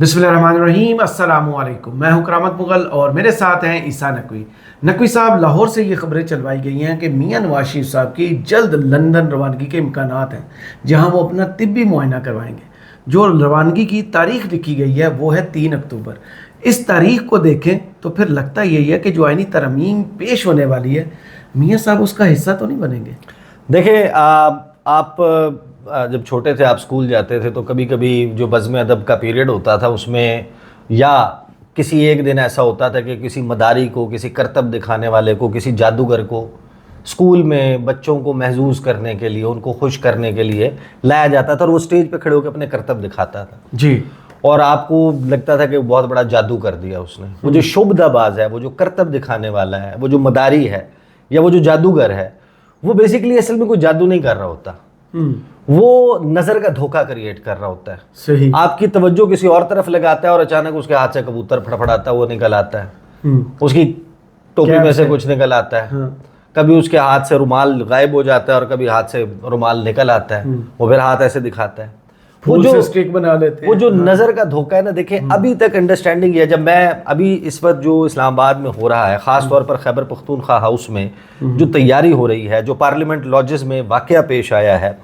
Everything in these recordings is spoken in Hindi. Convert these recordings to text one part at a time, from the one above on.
बिस्मिल्लाहिर्रहमानिर्रहीम, अस्सलामुअलैकुम। मैं हूं करामत मुगल और मेरे साथ हैं ईसा नकवी। नकवी साहब, लाहौर से ये खबरें चलवाई गई हैं कि मियां नवाज शरीफ साहब की जल्द लंदन रवानगी के इम्कानात हैं, जहां वो अपना तिब्बी मुआयना करवाएंगे। जो रवानगी की तारीख लिखी गई है वो है 3 अक्टूबर। इस तारीख को देखें तो फिर लगता यही है कि जो आईनी तरमीम पेश होने वाली है, मियाँ साहब उसका हिस्सा तो नहीं बनेंगे। देखिए, आप जब छोटे थे, आप स्कूल जाते थे, तो कभी कभी जो बज़्म अदब का पीरियड होता था उसमें, या किसी एक दिन ऐसा होता था कि किसी मदारी को, किसी करतब दिखाने वाले को, किसी जादूगर को स्कूल में बच्चों को महजूज करने के लिए, उनको खुश करने के लिए लाया जाता था और वो स्टेज पे खड़े होकर अपने करतब दिखाता था जी। और आपको लगता था कि बहुत बड़ा जादू कर दिया उसने। वो जो शुभदाबाज है, वो जो करतब दिखाने वाला है, वो जो मदारी है या वो जो जादूगर है, वो बेसिकली असल में कोई जादू नहीं कर रहा होता, वो नज़र का धोखा क्रिएट कर रहा होता है। सही। आपकी तवज्जो किसी और तरफ लगाता है और अचानक उसके हाथ से कबूतर फड़फड़ाता है, वो निकल आता है, उसकी टोपी में से कुछ निकल आता है। हाँ। कभी उसके हाथ से रुमाल गायब हो जाता है और कभी हाथ से रुमाल निकल आता है, वो फिर हाथ ऐसे दिखाता है, वो जो स्टिक बना लेते हैं। वो जो नज़र का धोखा है ना, देखें अभी तक अंडरस्टैंडिंग है। जब मैं अभी इस वक्त जो इस्लामाबाद में हो रहा है, ख़ास तौर पर खैबर पख्तूनख्वा हाउस में जो तैयारी हो रही है, जो पार्लियामेंट लॉजेस में वाक़या पेश आया है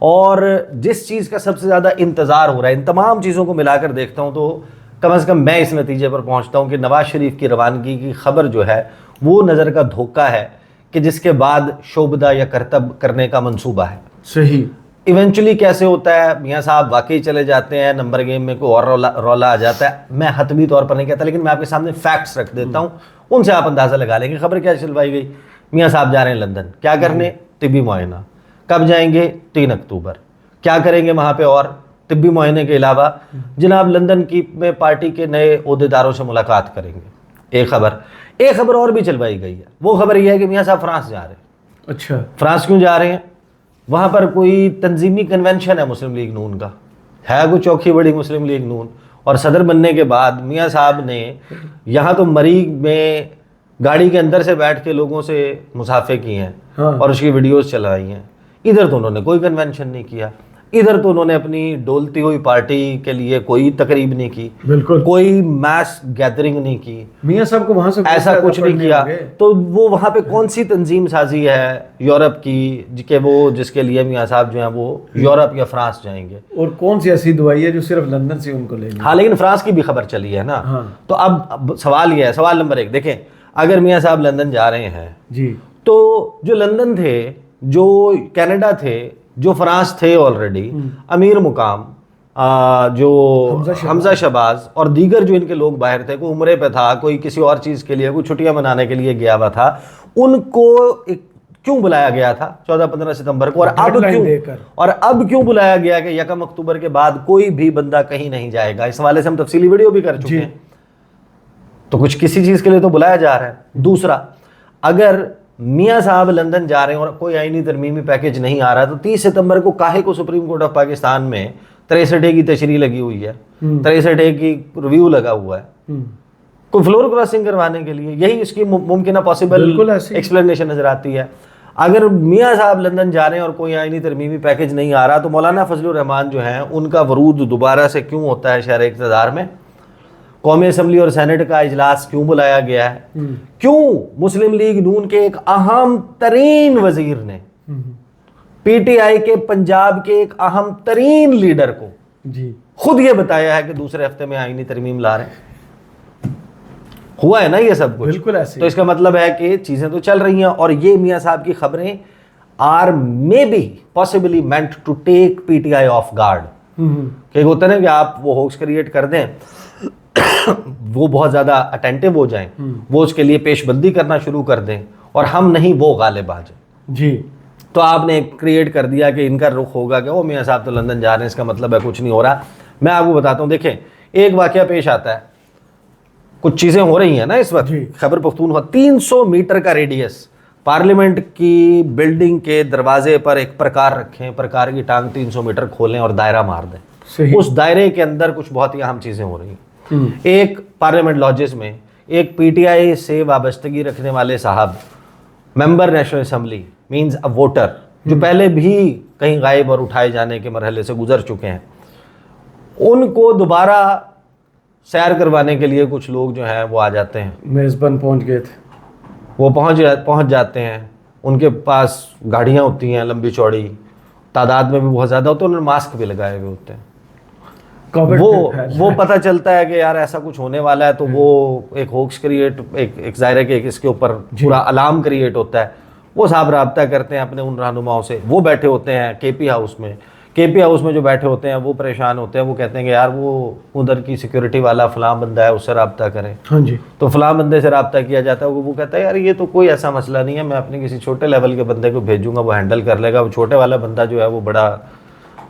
और जिस चीज़ का सबसे ज़्यादा इंतज़ार हो रहा है, इन तमाम चीज़ों को मिलाकर देखता हूँ तो कम से कम मैं इस नतीजे पर पहुँचता हूँ कि नवाज़ शरीफ की रवानगी की खबर जो है वो नज़र का धोखा है कि जिसके बाद शोबदा या करतब करने का मंसूबा है। सही। इवेंचुअली कैसे होता है, मियाँ साहब वाकई चले जाते हैं, नंबर गेम में कोई और रौला आ जाता है। मैं हतमी तौर पर नहीं कहता, लेकिन मैं आपके सामने फैक्ट्स रख देता हूँ, उनसे आप अंदाज़ा लगा लेंगे। खबर क्या चलवाई गई, मियाँ साहब जा रहे हैं लंदन, क्या करने? तिब्बी मुआयना। कब जाएंगे? 3 अक्टूबर। क्या करेंगे वहाँ पे? और तिब्बी मुआयने के अलावा जनाब लंदन की में पार्टी के नए ओहदेदारों से मुलाकात करेंगे। एक खबर और भी चलवाई गई है। वो खबर यह है कि मियाँ साहब फ्रांस जा रहे हैं। अच्छा। फ्रांस क्यों जा रहे हैं? वहाँ पर कोई तंजीमी कन्वेंशन है मुस्लिम लीग नून का, है कोई चौकी बड़ी मुस्लिम लीग नून, और सदर बनने के बाद मियाँ साहब ने यहाँ तो मरी में गाड़ी के अंदर से बैठ के लोगों से मुसाफे किए हैं। हाँ। और उसकी वीडियोस चलाई हैं। इधर तो उन्होंने कोई कन्वेंशन नहीं किया, इधर तो उन्होंने अपनी डोलती हुई पार्टी के लिए कोई तकरीब नहीं की, बिल्कुल कोई मैस गैदरिंग नहीं की, मियाँ साहब को वहां से ऐसा कुछ नहीं किया। तो वो वहाँ पे कौन सी तंजीम साजी है यूरोप की कि वो जिसके लिए मियाँ साहब जो हैं वो यूरोप या फ्रांस जाएंगे? और कौन सी ऐसी दवाई है जो सिर्फ लंदन से उनको लेनी? हाँ, लेकिन फ्रांस की भी खबर चली है ना। हाँ। तो अब सवाल ये है, सवाल नंबर 1, देखें अगर मियाँ साहब लंदन जा रहे हैं जी, तो जो लंदन थे, जो कनाडा थे, जो फ्रांस थे ऑलरेडी, अमीर मुकाम जो हमजा शहबाज और दीगर जो इनके लोग बाहर थे, कोई उम्रे पे था, कोई किसी और चीज़ के लिए, कोई छुट्टियां मनाने के लिए गया हुआ था, उनको क्यों बुलाया गया था 14-15 सितंबर को? और अब क्यों बुलाया गया कि 1 अक्टूबर के बाद कोई भी बंदा कहीं नहीं जाएगा? इस हवाले से हम तफसीली वीडियो भी कर चुके हैं। तो कुछ किसी चीज़ के लिए तो बुलाया जा रहा है। दूसरा, अगर मियाँ साहब लंदन जा रहे हैं और कोई आईनी तरमीमी पैकेज नहीं आ रहा, तो 30 सितंबर को काहे को सुप्रीम कोर्ट ऑफ पाकिस्तान में 63A की तशरीह लगी हुई है, 63A की रिव्यू लगा हुआ है, कोई फ्लोर क्रॉसिंग करवाने के लिए? यही इसकी मुमकिन पॉसिबल एक्सप्लेनेशन नजर आती है। अगर मियाँ साहब लंदन जा रहे हैं और कोई आईनी तरमीमी पैकेज नहीं आ रहा, तो मौलाना फजलुर रहमान जो हैं उनका वरूद दोबारा से क्यों होता है शहर इक़्तिदार में? कौमी असम्बली और सेनेट का इजलास क्यों बुलाया गया है? क्यों मुस्लिम लीग नून के एक अहम तरीन वजीर ने पीटीआई के पंजाब के एक अहम तरीन लीडर को जी खुद ये बताया है कि दूसरे हफ्ते में आईनी तरमीम ला रहे हैं? हुआ है ना ये सब कुछ? बिल्कुल ऐसे। तो इसका मतलब है कि चीजें तो चल रही हैं और ये मियाँ साहब की खबरें are may be possibly meant to take PTI off guard. कि होता है ना कि आप वो होक्स क्रिएट कर दें, वो बहुत ज़्यादा अटेंटिव हो जाएं, वो उसके लिए पेशबंदी करना शुरू कर दें और हम नहीं वो गालिब आ जाए जी। तो आपने क्रिएट कर दिया कि इनका रुख होगा कि वो मियाँ साहब तो लंदन जा रहे हैं, इसका मतलब है कुछ नहीं हो रहा। मैं आपको बताता हूँ, देखें एक वाकया पेश आता है, कुछ चीज़ें हो रही हैं ना इस वक्त खैबर पख्तूनख्वा। 300 मीटर का रेडियस, पार्लियामेंट की बिल्डिंग के दरवाजे पर एक प्रकार रखें, प्रकार की टांग 300 मीटर खोलें और दायरा मार दें। उस दायरे के अंदर कुछ बहुत ही अहम चीज़ें हो रही हैं। एक पार्लियामेंट लॉजेस में एक पीटीआई से वाबस्तगी रखने वाले साहब, member national assembly means a voter, जो पहले भी कहीं गायब और उठाए जाने के मरहले से गुजर चुके हैं, उनको दोबारा सैर करवाने के लिए कुछ लोग जो हैं वो आ जाते हैं, मेज़बान पहुंच गए थे। वो पहुंच जाते हैं, उनके पास गाड़ियां होती हैं लंबी चौड़ी, तादाद में भी बहुत ज़्यादा होते हैं, उन्होंने मास्क भी लगाए हुए होते हैं। कोविड वो पता चलता है कि यार ऐसा कुछ होने वाला है, तो वो एक होक्स क्रिएट, एक ज़ाहिर है कि इसके ऊपर पूरा अलार्म क्रिएट होता है। वो साहब राब्ता करते हैं अपने उन रहनुमाओं से, वो बैठे होते हैं केपी हाउस में। केपी हाउस में जो बैठे होते हैं वो परेशान होते हैं, वो कहते हैं कि यार वो उधर की सिक्योरिटी वाला फ़लाँ बंदा है, उससे रब्ता करें। हाँ जी। तो फ़लाँ बंदे से रब्ता किया जाता है, वो कहता है यार ये तो कोई ऐसा मसला नहीं है, मैं अपने किसी छोटे लेवल के बंदे को भेजूंगा, वो हैंडल कर लेगा। वो छोटे वाला बंदा जो है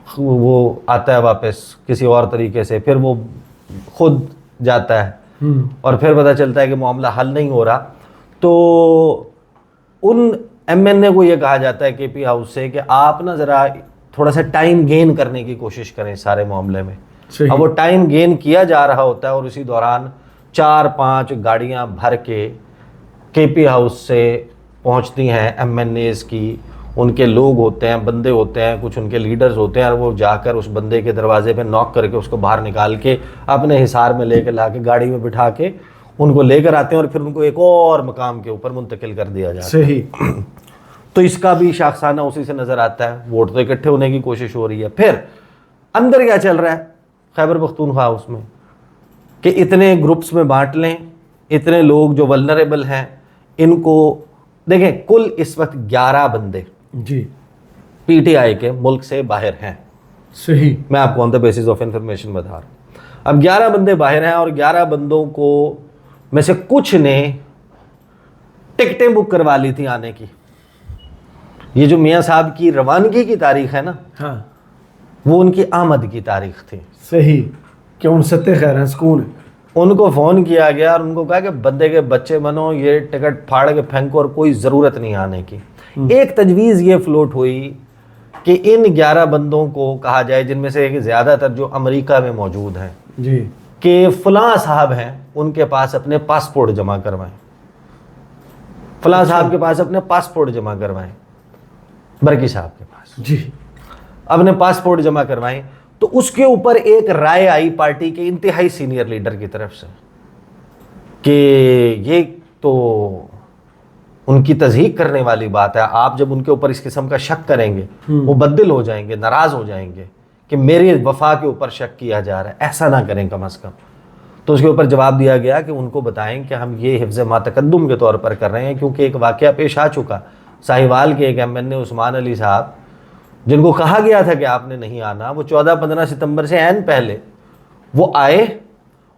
वो आता है वापस किसी और तरीके से, फिर वो खुद जाता है और फिर पता चलता है कि मामला हल नहीं हो रहा। तो उन एमएनए को ये कहा जाता है केपी हाउस से कि आप ना ज़रा थोड़ा सा टाइम गेन करने की कोशिश करें सारे मामले में। अब वो टाइम गेन किया जा रहा होता है और उसी दौरान 4-5 गाड़ियां भर के केपी हाउस से पहुंचती हैं एमएनएज की, उनके लोग होते हैं, बंदे होते हैं, कुछ उनके लीडर्स होते हैं, और वो जाकर उस बंदे के दरवाजे पे नॉक करके उसको बाहर निकाल के अपने हिसार में लेकर ला के गाड़ी में बिठा के उनको लेकर आते हैं और फिर उनको एक और मकाम के ऊपर मुंतकिल कर दिया जाता है। सही। तो इसका भी शाखसाना उसी से नज़र आता है। वोट तो इकट्ठे होने की कोशिश हो रही है। फिर अंदर क्या चल रहा है खैबर पख्तूनख्वा हाउस में कि इतने ग्रुप्स में बांट लें, इतने लोग जो वल्नरेबल हैं इनको देखें। कुल इस वक्त 11 बंदे जी पीटीआई के मुल्क से बाहर हैं। सही। मैं आपको on the basis of information बता रहा हूँ। अब 11 बंदे बाहर हैं और 11 बंदों को में से कुछ ने टिकटें बुक करवा ली थी आने की। ये जो मियाँ साहब की रवानगी की तारीख है ना, हाँ, वो उनकी आमद की तारीख थी। सही। कि उन सत्ते खैर हैं, सुकून है। उनको फ़ोन किया गया और उनको कहा कि बंदे के बच्चे बनो, ये टिकट फाड़ के फेंको और कोई ज़रूरत नहीं आने की। एक तजवीज़ ये फ्लोट हुई कि इन 11 बंदों को कहा जाए, जिनमें से एक ज़्यादातर जो अमेरिका में मौजूद हैं जी, कि फ़लाँ साहब हैं, उनके पास अपने पासपोर्ट जमा करवाएं। फ़लाँ साहब के पास अपने पासपोर्ट जमा करवाएं, बरकी साहब के पास जी, अपने पासपोर्ट जमा करवाएं। तो उसके ऊपर एक राय आई पार्टी के इंतहाई सीनियर लीडर की तरफ से कि ये तो उनकी तज़हीक करने वाली बात है। आप जब उनके ऊपर इस किस्म का शक करेंगे वो बददिल हो जाएंगे, नाराज़ हो जाएंगे कि मेरे वफा के ऊपर शक किया जा रहा है, ऐसा ना करें कम अज़ कम। तो उसके ऊपर जवाब दिया गया कि उनको बताएं कि हम ये हिफ्ज़ मातकद्दुम के तौर पर कर रहे हैं, क्योंकि एक वाक़या पेश आ चुका। साहिवाल के एक एमएनए उस्मान अली साहब, जिनको कहा गया था कि आपने नहीं आना, वो 14-15 सितंबर से ऐन पहले वो आए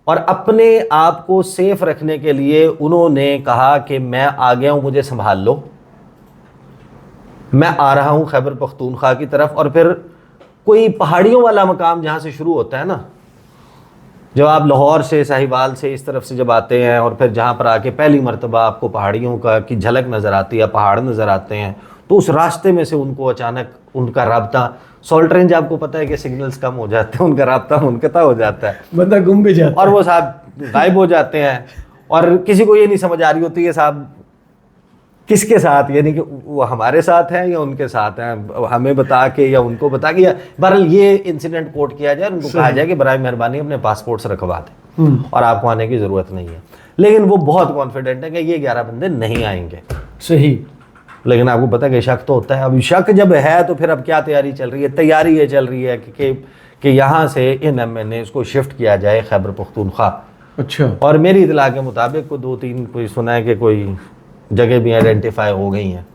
और अपने आप को सेफ रखने के लिए उन्होंने कहा कि मैं आ गया हूँ, मुझे संभाल लो, मैं आ रहा हूँ खैबर पख्तूनख्वा की तरफ। और फिर कोई पहाड़ियों वाला मकाम जहाँ से शुरू होता है ना, जब आप लाहौर से, साहिवाल से इस तरफ से जब आते हैं और फिर जहाँ पर आके पहली मरतबा आपको पहाड़ियों की झलक नज़र आती है, पहाड़ नज़र आते हैं, तो उस रास्ते में से उनको अचानक उनका राब्ता, सॉल्ट रेंज आपको पता है कि सिग्नल्स कम हो जाते हैं, उनका राब्ता मुनक़ता हो जाता है, बंदा गुम भी जाता और वो साहब गायब हो जाते हैं। और किसी को ये नहीं समझ आ रही होती है साहब किसके साथ, यानी कि वो हमारे साथ हैं या उनके साथ हैं, हमें बता के या उनको बता के, या बहरहाल ये इंसिडेंट कोट किया जाए, उनको कहा जाए कि बराए मेहरबानी अपने पासपोर्ट्स रखवा दें और आपको आने की ज़रूरत नहीं है। लेकिन वो बहुत कॉन्फिडेंट है कि ये 11 बंदे नहीं आएंगे। सही। लेकिन आपको पता है कि शक तो होता है। अब शक जब है तो फिर अब क्या तैयारी चल रही है? तैयारी ये चल रही है कि यहाँ से इन एमएनए इसको शिफ्ट किया जाए खैबर पख्तूनख्वा। अच्छा। और मेरी इतला के मुताबिक को 2-3 कोई सुना है कि कोई जगह भी आइडेंटिफाई हो गई हैं,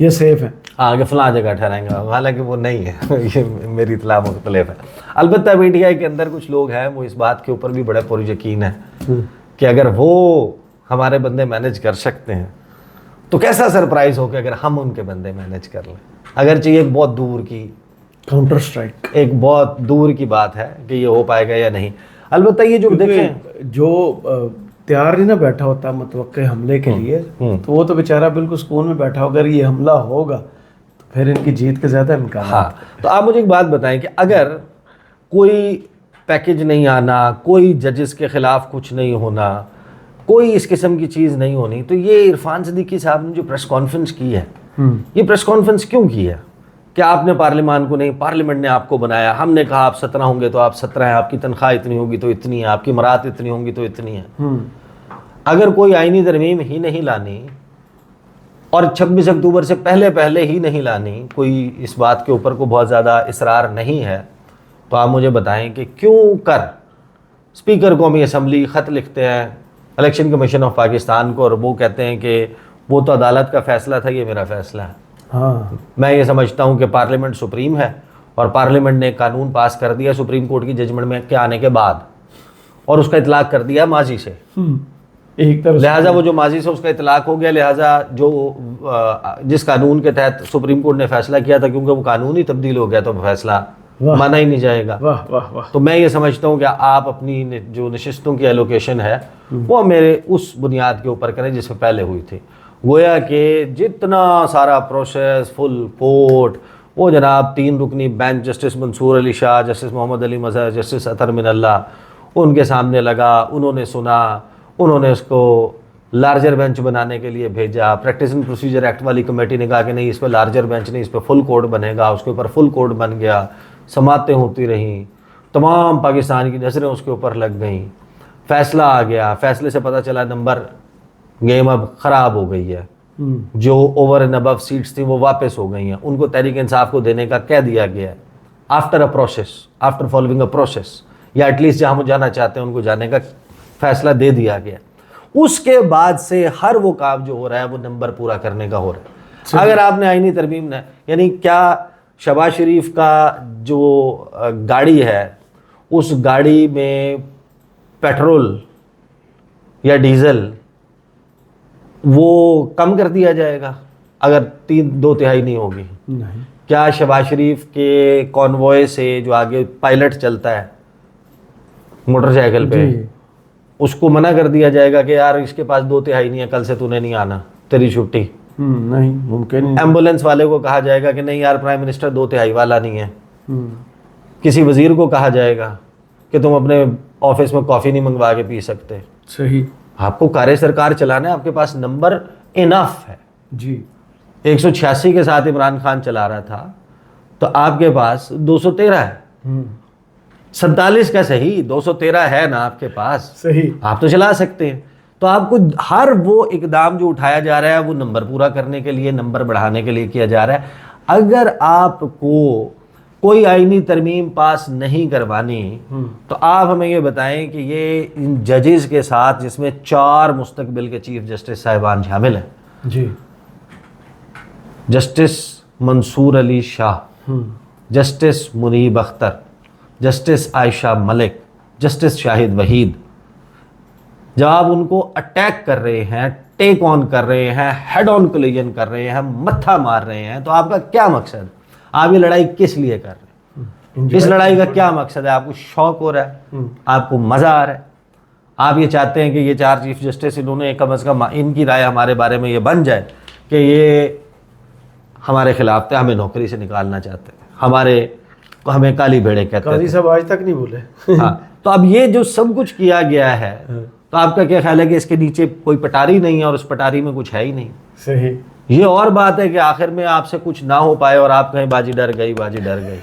ये सेफ है, आगे फलां जगह ठहराएंगे, हालांकि वो नहीं है। ये मेरी इतला मुख्तलिफ है। अलबत्ता पीटीआई के अंदर कुछ लोग हैं वो इस बात के ऊपर भी बड़े पुरयकीन है कि अगर वो हमारे बंदे मैनेज कर सकते हैं तो कैसा सरप्राइज हो कि अगर हम उनके बंदे मैनेज कर लें। अगरचे एक बहुत दूर की काउंटर स्ट्राइक, एक बहुत दूर की बात है कि ये हो पाएगा या नहीं। अलबत्ता ये जो देखें, जो तैयार ही ना बैठा होता मतवक्के हमले के लिए, तो वो तो बेचारा बिल्कुल सुकून में बैठा होगा, अगर ये हमला होगा तो फिर इनकी जीत के ज़्यादा इम्कान। हाँ, तो आप मुझे एक बात बताएं कि अगर कोई पैकेज नहीं आना, कोई जजेस के ख़िलाफ़ कुछ नहीं होना, कोई इस किस्म की चीज़ नहीं होनी, तो ये इरफान सिद्दीकी साहब ने जो प्रेस कॉन्फ्रेंस की है, ये प्रेस कॉन्फ्रेंस क्यों की है? कि आपने पार्लियामान को नहीं, पार्लियामेंट ने आपको बनाया, हमने कहा आप 17 होंगे तो आप 17 हैं, आपकी तनख्वाह इतनी होगी तो इतनी है, आपकी मरात इतनी होंगी तो इतनी है। अगर कोई आईनी तरमीम ही नहीं लानी और 26 अक्टूबर से पहले पहले ही नहीं लानी, कोई इस बात के ऊपर को बहुत ज़्यादा इसरार नहीं है, तो आप मुझे बताएं कि क्यों कर स्पीकर कौमी असम्बली ख़त लिखते हैं इलेक्शन कमीशन ऑफ पाकिस्तान को और वो कहते हैं कि वो तो अदालत का फ़ैसला था, ये मेरा फ़ैसला है। हाँ, मैं ये समझता हूँ कि पार्लियामेंट सुप्रीम है और पार्लियामेंट ने कानून पास कर दिया सुप्रीम कोर्ट की जजमेंट में के आने के बाद और उसका इतलाक़ कर दिया माजी से, एक तरफ लिहाजा वो जो माजी से उसका इतलाक़ हो गया, लिहाजा जो जिस कानून के तहत सुप्रीम कोर्ट ने फैसला किया था, क्योंकि वो कानून ही तब्दील हो गया तो फैसला माना ही नहीं जाएगा। वाह वाह वाह। तो मैं ये समझता हूँ कि आप अपनी जो नशिस्तों की एलोकेशन है वो मेरे उस बुनियाद के ऊपर करें जिससे पहले हुई थी। गोया कि जितना सारा प्रोसेस फुल कोर्ट, वो जनाब 3 रुकनी bench, justice Mansoor Ali Shah, justice Mohammad Ali Mazhar, justice Athar Minallah, उनके सामने लगा, उन्होंने सुना, उन्होंने उसको लार्जर बेंच बनाने के लिए भेजा। प्रैक्टिस एंड प्रोसीजर एक्ट वाली कमेटी ने कहा कि नहीं, इस पर लार्जर बेंच नहीं, इस पर फुल कोर्ट बनेगा, उसके ऊपर फुल कोर्ट बन गया, समातें होती रहीं, तमाम पाकिस्तान की नज़रें उसके ऊपर लग गईं, फ़ैसला आ गया, फ़ैसले से पता चला नंबर गेम अब ख़राब हो गई है, जो ओवर एंड अबव सीट्स थी वो वापस हो गई हैं, उनको तहरीक इंसाफ को देने का कह दिया गया है after a process, after following a process, या एटलीस्ट जहाँ वो जाना चाहते हैं उनको जाने का फ़ैसला दे दिया गया। उसके बाद से हर वो काम जो हो रहा है वो नंबर पूरा करने का हो रहा है। अगर आपने आईनी तरमीम ने, यानी क्या शहबाज शरीफ का जो गाड़ी है उस गाड़ी में पेट्रोल या डीज़ल वो कम कर दिया जाएगा अगर 2/3 नहीं होगी? नहीं। क्या शहबाज शरीफ के कॉन्वॉय से जो आगे पायलट चलता है मोटरसाइकिल पे, उसको मना कर दिया जाएगा कि यार इसके पास 2/3 नहीं है, कल से तूने नहीं आना, तेरी छुट्टी? नहीं, मुमकिन नहीं। एम्बुलेंस वाले को कहा जाएगा कि नहीं यार प्राइम मिनिस्टर 2/3 वाला नहीं है। किसी वजीर को कहा जाएगा कि तुम अपने ऑफिस में कॉफ़ी नहीं मंगवा के पी सकते। सही। आपको कार्य सरकार चलाना है, आपके पास नंबर इनफ है जी। 186 के साथ इमरान खान चला रहा था तो आपके पास 213 है। 47 का सही, 213 है ना आपके पास, सही। आप तो चला सकते हैं। तो आपको हर वो इकदाम जो उठाया जा रहा है वो नंबर पूरा करने के लिए, नंबर बढ़ाने के लिए किया जा रहा है। अगर आपको कोई आईनी तरमीम पास नहीं करवानी तो आप हमें ये बताएं कि ये इन जजेस के साथ, जिसमें 4 मुस्तकबिल के चीफ जस्टिस साहिबान शामिल हैं, जी, justice Mansoor Ali Shah, justice Munib Akhtar, justice Ayesha Malik, justice Shahid Waheed, जब आप उनको अटैक कर रहे हैं, टेक ऑन कर रहे हैं, हेड ऑन कोलिजन कर रहे हैं, मत्था मार रहे हैं, तो आपका क्या मकसद? आप ये लड़ाई किस लिए कर रहे हैं? इस लड़ाई का क्या मकसद है? आपको शौक हो रहा है? आपको मज़ा आ रहा है? आप ये चाहते हैं कि ये 4 चीफ जस्टिस, इन्होंने कम अज़ कम इनकी राय हमारे बारे में ये बन जाए कि ये हमारे खिलाफ थे, हमें नौकरी से निकालना चाहते हैं, हमें काली भेड़े कहते हैं। काजी साहब आज तक नहीं बोले। हाँ, तो अब ये जो सब कुछ किया गया है, तो आपका क्या ख्याल है कि इसके नीचे कोई पटारी नहीं है और उस पटारी में कुछ है ही नहीं? सही। ये और बात है कि आखिर में आपसे कुछ ना हो पाए और आप कहें बाजी डर गई, बाजी डर गई।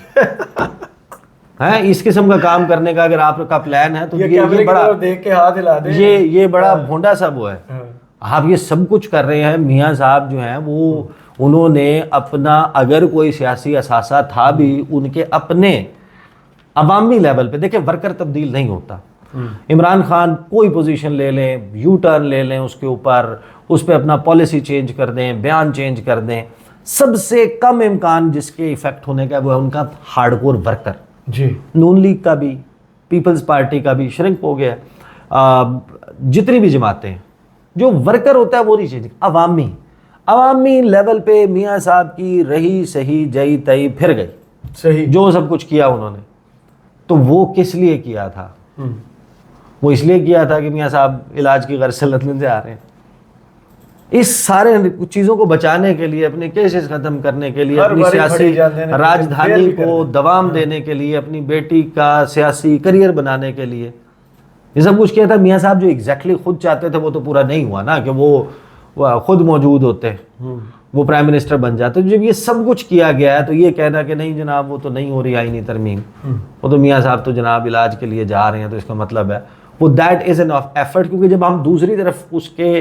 है इस किस्म का काम करने का अगर आपका प्लान है तो ये बड़ा देख के हाथ हिला दे, ये बड़ा भोंडा सा वो है। आप ये सब कुछ कर रहे हैं। मियाँ साहब जो हैं वो, उन्होंने अपना, अगर कोई सियासी असासा था भी, उनके अपने अवामी लेवल पे, देखिए वर्कर तब्दील नहीं होता। इमरान खान कोई पोजीशन ले लें, यू टर्न ले लें उसके ऊपर, उस पर अपना पॉलिसी चेंज कर दें, बयान चेंज कर दें, सबसे कम इम्कान जिसके इफेक्ट होने का वो है उनका हार्डकोर वर्कर। जी, नून लीग का भी, पीपल्स पार्टी का भी श्रिंक हो गया। जितनी भी जमातें हैं, जो वर्कर होता है वो नहीं चेंज, अवामी लेवल पे मियाँ साहब की रही सही जई तई फिर गई, सही, जो सब कुछ किया उन्होंने। तो वो किस लिए किया था? वो इसलिए किया था कि मियाँ साहब इलाज की गर्ज से लंदन से आ रहे हैं। इस सारे चीज़ों को बचाने के लिए, अपने केसेस ख़त्म करने के लिए, अपनी सियासी राजधानी को दवाम देने के लिए, अपनी बेटी का सियासी करियर बनाने के लिए ये सब कुछ किया था। मियाँ साहब जो एग्जैक्टली खुद चाहते थे वो तो पूरा नहीं हुआ ना, कि वो खुद मौजूद होते। वो प्राइम मिनिस्टर बन जाते। तो जब ये सब कुछ किया गया है तो ये कहना कि नहीं जनाब वो तो नहीं हो रही आईनी तरमीम, वो तो मियाँ साहब तो जनाब इलाज के लिए जा रहे हैं, तो इसका मतलब है वो that is an of effort. क्योंकि जब हम दूसरी तरफ उसके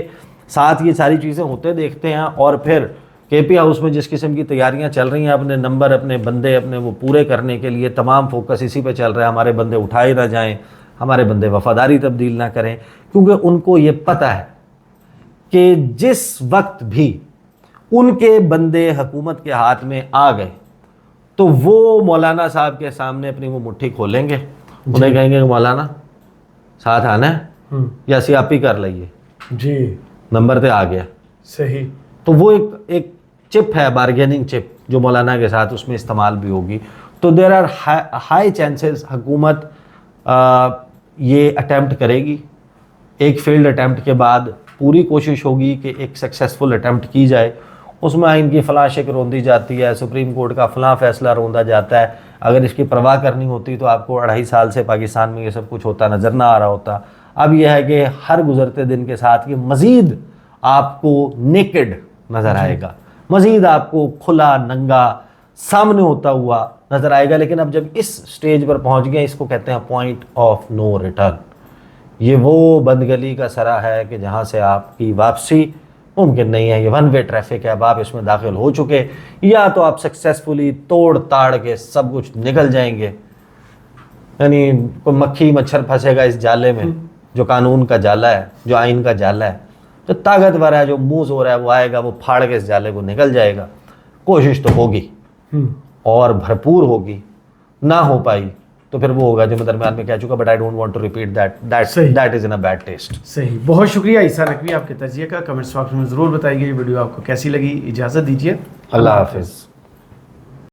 साथ ये सारी चीज़ें होते देखते हैं और फिर केपी हाउस में जिस किस्म की तैयारियां चल रही हैं, अपने नंबर अपने बंदे अपने वो पूरे करने के लिए तमाम फोकस इसी पे चल रहा है, हमारे बंदे उठाए ना जाएं, हमारे बंदे वफादारी तब्दील ना करें, क्योंकि उनको ये पता है कि जिस वक्त भी उनके बंदे हुकूमत के हाथ में आ गए तो वो मौलाना साहब के सामने अपनी वो मुट्ठी खोलेंगे, उन्हें कहेंगे कि मौलाना साथ आना है या सियापी कर लइए जी, नंबर पे आ गया। सही। तो वो एक चिप है, बारगेनिंग चिप, जो मौलाना के साथ उसमें इस्तेमाल भी होगी। तो देर आर हाई चांसेस हुकूमत ये अटैम्प्ट करेगी। एक फेल्ड अटैम्प्ट के बाद पूरी कोशिश होगी कि एक सक्सेसफुल अटैम्प्ट की जाए, उसमें आइन की फलां शिक रोंदी जाती है, सुप्रीम कोर्ट का फलां फैसला रोंदा जाता है। अगर इसकी परवाह करनी होती तो आपको 2.5 साल से पाकिस्तान में ये सब कुछ होता नज़र ना आ रहा होता। अब यह है कि हर गुजरते दिन के साथ ये मज़ीद आपको नेकेड नज़र आएगा, मज़ीद आपको खुला नंगा सामने होता हुआ नज़र आएगा। लेकिन अब जब इस स्टेज पर पहुंच गए, इसको कहते हैं पॉइंट ऑफ नो रिटर्न। ये वो बंदगली का सरा है कि जहाँ से आपकी वापसी मुमकिन नहीं है। ये वन वे ट्रैफिक है, अब आप इसमें दाखिल हो चुके, या तो आप सक्सेसफुली तोड़ ताड़ के सब कुछ निकल जाएंगे, यानी कोई मक्खी मच्छर फंसेगा इस जाले में जो कानून का जाला है, जो आइन का जाला है, जो ताकतवर है, जो मुँह हो रहा है, वो आएगा, वो फाड़ के इस जाले को निकल जाएगा। कोशिश तो होगी और भरपूर होगी, ना हो पाई तो फिर वो होगा जो मैं दरमियान में कह चुका, but I don't want to repeat that is in a bad taste. सही। बहुत शुक्रिया ईसा नकवी आपके तजिए का। कमेंट्स बॉक्स में ज़रूर बताइए ये वीडियो आपको कैसी लगी। इजाज़त दीजिए, अल्लाह हाफिज़।